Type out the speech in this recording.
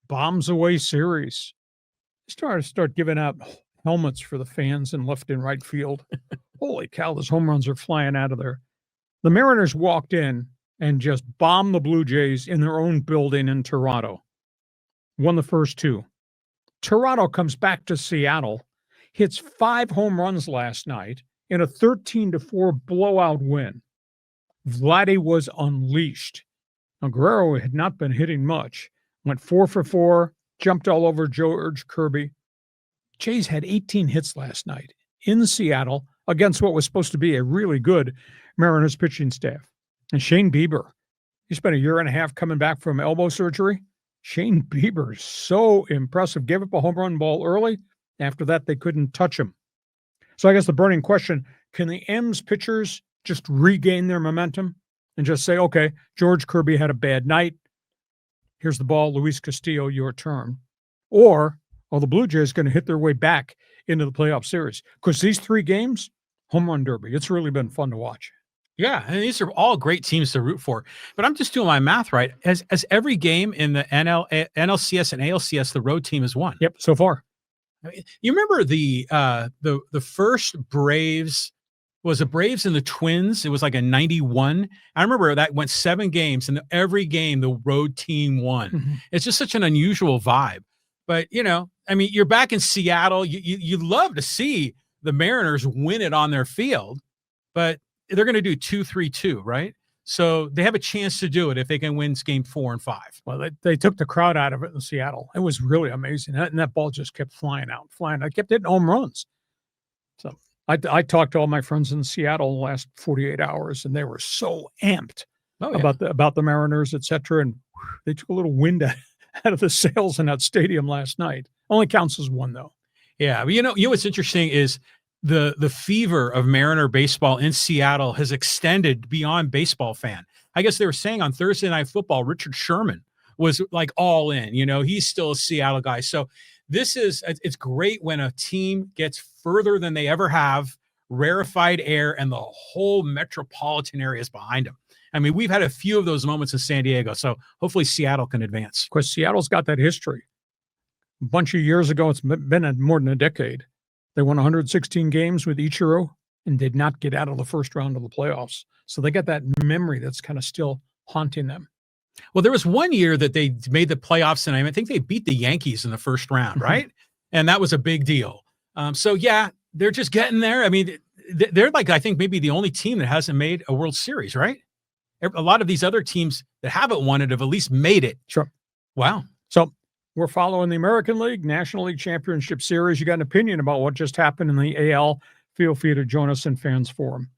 bombs away series. Start giving out helmets for the fans in left and right field. Holy cow, those home runs are flying out of there. The Mariners walked in and just bombed the Blue Jays in their own building in Toronto. Won the first two. Toronto comes back to Seattle, hits 5 home runs last night in a 13-4 blowout win. Vladdy was unleashed. Now, Guerrero had not been hitting much. Went 4 for 4, jumped all over George Kirby. Jays had 18 hits last night in Seattle against what was supposed to be a really good Mariners pitching staff. And Shane Bieber, he spent a year and a half coming back from elbow surgery. Shane Bieber is so impressive. Gave up a home run ball early. After that, they couldn't touch him. So I guess the burning question, can the M's pitchers just regain their momentum and just say, okay, George Kirby had a bad night. Here's the ball, Luis Castillo, your turn. Or are the Blue Jays going to hit their way back into the playoff series? Because these 3 games, home run derby, it's really been fun to watch. Yeah, and these are all great teams to root for. But I'm just doing my math right. As every game in the NLCS and ALCS, the road team has won. Yep, so far. You remember the first Braves was the Braves and the Twins. It was like a 91. I remember that went 7 games, and every game the road team won. Mm-hmm. It's just such an unusual vibe. But I mean, you're back in Seattle. You love to see the Mariners win it on their field, but they're going to do 2-3-2, right? So they have a chance to do it if they can win game 4 and 5. Well, they took the crowd out of it in Seattle. It was really amazing. And that ball just kept flying out. I kept hitting home runs. So I talked to all my friends in Seattle in the last 48 hours, and they were so amped about the Mariners, et cetera. And they took a little wind out of the sails in that stadium last night. Only counts as 1, though. Yeah. But what's interesting is the fever of Mariner baseball in Seattle has extended beyond baseball fan. I guess they were saying on Thursday Night Football, Richard Sherman was like all in, he's still a Seattle guy. So it's great when a team gets further than they ever have, rarefied air, and the whole metropolitan area is behind them. I mean, we've had a few of those moments in San Diego, so hopefully Seattle can advance. Of course, Seattle's got that history. A bunch of years ago, it's been more than a decade. They won 116 games with Ichiro and did not get out of the first round of the playoffs. So they got that memory that's kind of still haunting them. Well, there was one year that they made the playoffs, and I think they beat the Yankees in the first round, right? And that was a big deal. So, yeah, they're just getting there. I mean, they're like, I think, maybe the only team that hasn't made a World Series, right? A lot of these other teams that haven't won it have at least made it. Sure. Wow. So we're following the American League, National League Championship Series. You got an opinion about what just happened in the AL? Feel free to join us in Fans Forum.